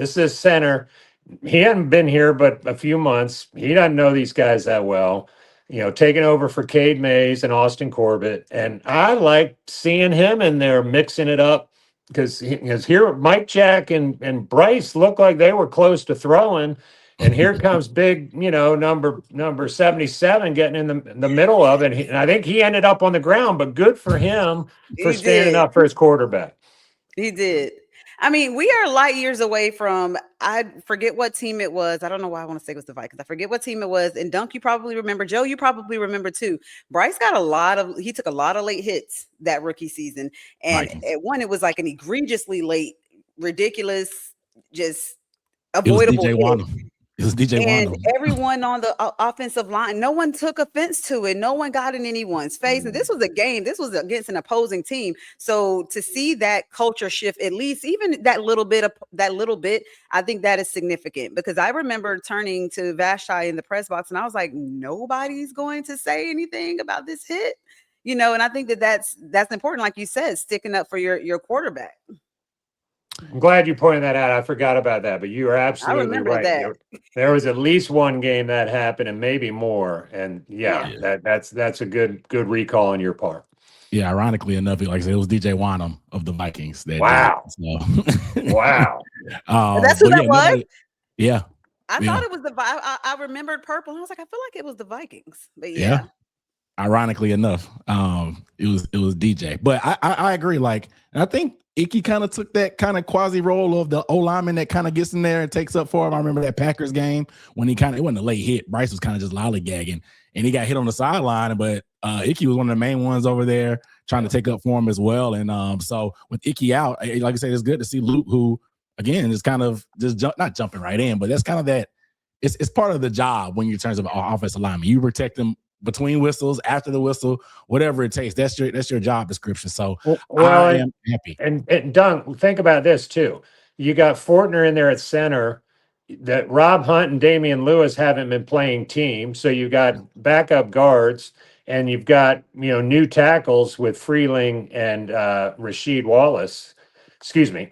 This is center. He hadn't been here but a few months. He doesn't know these guys that well. Taking over for Cade Mays and Austin Corbett. And I like seeing him in there mixing it up because here Mike Jack and Bryce looked like they were close to throwing. And here comes big, number 77 getting in the middle of it. And I think he ended up on the ground, but good for him for He standing did. up for his quarterback. He did. I mean, we are light years away from, I forget what team it was. I don't know why I want to say it was the Vikings. I forget what team it was. And Dunk, you probably remember. Joe, you probably remember too. Bryce he took a lot of late hits that rookie season. And Vikings. at one, it was like an egregiously late, ridiculous, just It was avoidable DJ hit. Wano. It was DJ And Wano. everyone on the offensive line, no one took offense to it. No one got in anyone's face. And this was a game. This was against an opposing team. So to see that culture shift, at least even that little bit, I think that is significant because I remember turning to Vashti in the press box and I was like, nobody's going to say anything about this hit, and I think that's important. Like you said, sticking up for your quarterback. I'm glad you pointed that out. I forgot about that, but you are I absolutely remember right. that. There was at least one game that happened, and maybe more. And Yeah. that's a good recall on your part. Yeah, ironically enough, like I said, it was DJ Wanham of the Vikings. Wow. Wow. That's who that was? Yeah. I thought it was I remembered purple. I was like, I feel like it was the Vikings. But yeah. Ironically enough, it was DJ. But I agree. Like, and I think Icky kind of took that kind of quasi role of the O lineman that kind of gets in there and takes up for him. I remember that Packers game when it wasn't a late hit. Bryce was kind of just lollygagging and he got hit on the sideline, but Icky was one of the main ones over there trying to take up for him as well. And so with Icky out, like I said, it's good to see Luke, who again is kind of just not jumping right in, but that's kind of that. It's part of the job when you're in terms of offensive lineman. You protect them between whistles, after the whistle, whatever it takes. That's your job description. So I am happy. And Dunk, think about this too. You got Fortner in there at center. That Rob Hunt and Damian Lewis haven't been playing team, so you got backup guards, and you've got new tackles with Freeling and Rasheed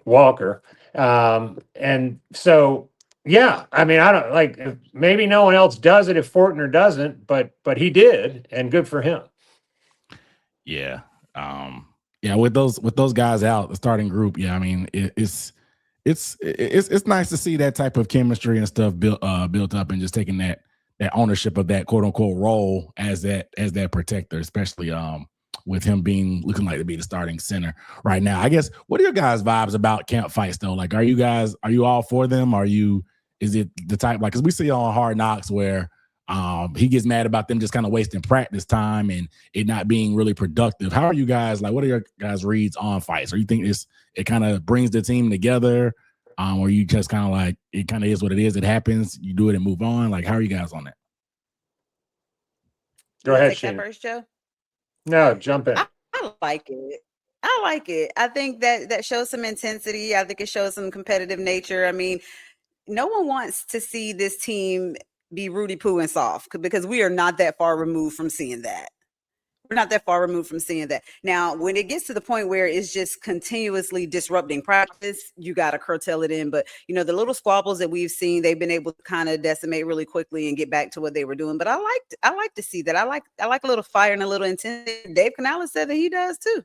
Walker, and so. Yeah, I mean, I don't like. Maybe no one else does it if Fortner doesn't, but he did, and good for him. Yeah, with those guys out, the starting group. Yeah, I mean, it's nice to see that type of chemistry and stuff built up, and just taking that ownership of that quote unquote role as that protector, especially with him looking like to be the starting center right now. I guess, what are your guys' vibes about camp fights though? Like, are you all for them? Is it the type, like, because we see on Hard Knocks where he gets mad about them just kind of wasting practice time and it not being really productive. How are you guys, like, what are your guys' reads on fights? Or you think it kind of brings the team together? Or you just kind of like, it kind of is what it is. It happens. You do it and move on. Like, how are you guys on that? Go ahead, Sheena. First, Joe? No, jump in. I like it. I think that shows some intensity. I think it shows some competitive nature. I mean, no one wants to see this team be Rudy Poo and soft because we are not that far removed from seeing that. We're not that far removed from seeing that. Now, when it gets to the point where it's just continuously disrupting practice, you got to curtail it in. But, the little squabbles that we've seen, they've been able to kind of decimate really quickly and get back to what they were doing. But I like to see that. I like a little fire and a little intensity. Dave Canales said that he does too.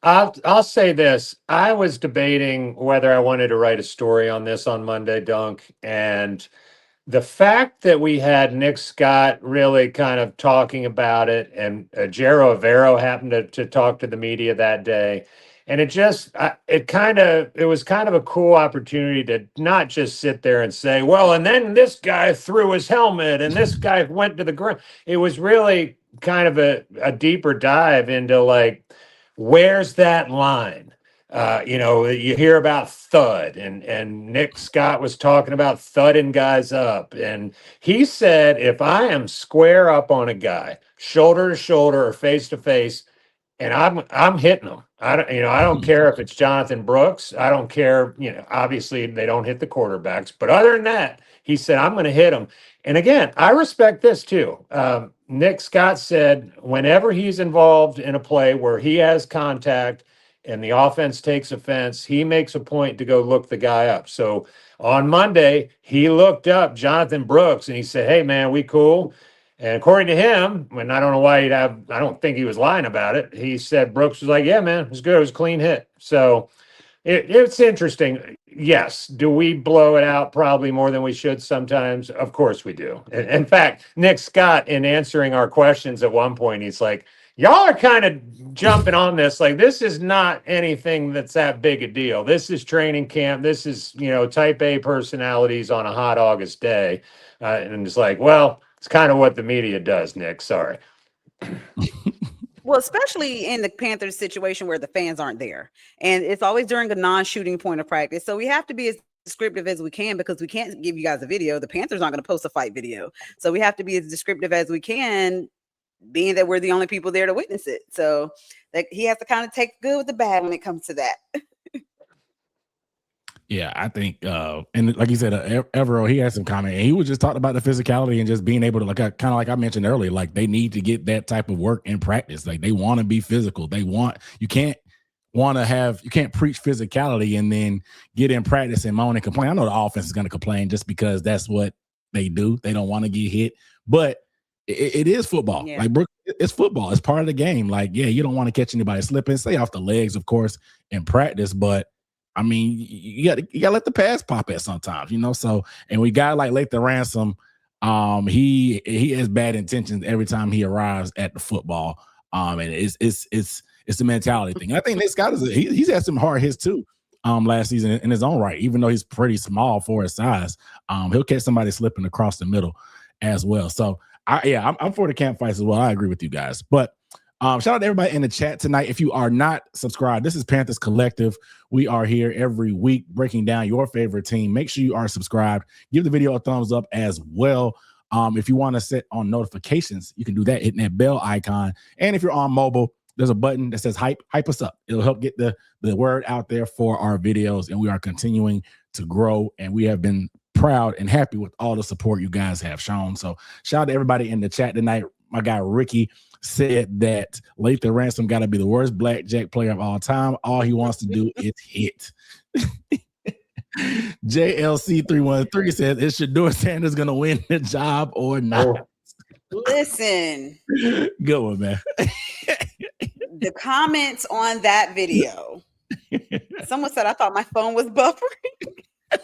I'll say this. I was debating whether I wanted to write a story on this on Monday, Dunk, and the fact that we had Nick Scott really kind of talking about it, and Jero Avero happened to talk to the media that day, and it was kind of a cool opportunity to not just sit there and say, well, and then this guy threw his helmet and this guy went to the ground. It was really kind of a deeper dive into, like, where's that line? You hear about thud, and Nick Scott was talking about thudding guys up. And he said, if I am square up on a guy, shoulder to shoulder or face to face, and I'm hitting them. I don't care if it's Jonathan Brooks. I don't care, obviously they don't hit the quarterbacks, but other than that, he said, I'm going to hit them. And again, I respect this too. Nick Scott said, whenever he's involved in a play where he has contact and the offense takes offense, he makes a point to go look the guy up. So on Monday, he looked up Jonathan Brooks and he said, "Hey, man, we cool?" And according to him, and I don't know why I don't think he was lying about it. He said Brooks was like, "Yeah, man, it was good. It was a clean hit." So it's interesting. Yes. Do we blow it out probably more than we should sometimes? Of course we do. In fact, Nick Scott, in answering our questions at one point, he's like, "Y'all are kind of jumping on this. Like, this is not anything that's that big a deal. This is training camp. This is, type A personalities on a hot August day." And it's like, well, it's kind of what the media does, Nick. Sorry. Well, especially in the Panthers situation where the fans aren't there. And it's always during a non-shooting point of practice. So we have to be as descriptive as we can because we can't give you guys a video. The Panthers aren't going to post a fight video. So we have to be as descriptive as we can, being that we're the only people there to witness it. So that he has to kind of take good with the bad when it comes to that. Yeah, I think, and like you said, Evero, he had some comment, and he was just talking about the physicality and just being able to, kind of like I mentioned earlier, like they need to get that type of work in practice. Like they want to be physical. You can't preach physicality and then get in practice and moan and complain. I know the offense is going to complain just because that's what they do. They don't want to get hit, but it is football. Yeah. Like Brooke, it's football. It's part of the game. Like, yeah, you don't want to catch anybody slipping. Stay off the legs, of course, in practice, but I mean, you got to let the pass pop at sometimes, So, and we got like Lathan Ransom. He has bad intentions every time he arrives at the football. And it's the mentality thing. I think Nick Scott he's had some hard hits too. Last season in his own right, even though he's pretty small for his size, he'll catch somebody slipping across the middle as well. So, I'm for the camp fights as well. I agree with you guys, but. Shout out to everybody in the chat tonight. If you are not subscribed, this is Panthers Collective. We are here every week breaking down your favorite team. Make sure you are subscribed. Give the video a thumbs up as well. If you want to set on notifications, you can do that hitting that bell icon. And if you're on mobile, there's a button that says hype us up. It'll help get the word out there for our videos. And we are continuing to grow. And we have been proud and happy with all the support you guys have shown. So shout out to everybody in the chat tonight. My guy Ricky said that Lathan Ransom got to be the worst blackjack player of all time. All he wants to do is hit. JLC313 says, "Is Shedeur Sanders going to win the job or not?" Listen. Good one, man. The comments on that video. Someone said, "I thought my phone was buffering." But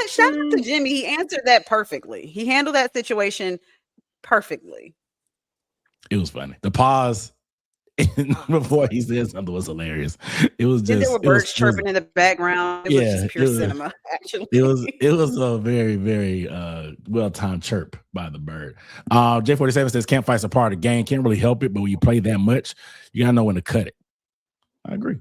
shout out to Jimmy. He answered that perfectly. He handled that situation perfectly. It was funny. The pause before he said something was hilarious. It was just there were birds chirping in the background. It was just pure cinema, actually. It was a very, very well-timed chirp by the bird. J47 says camp fights are part of the game. Can't really help it, but when you play that much, you gotta know when to cut it. I agree.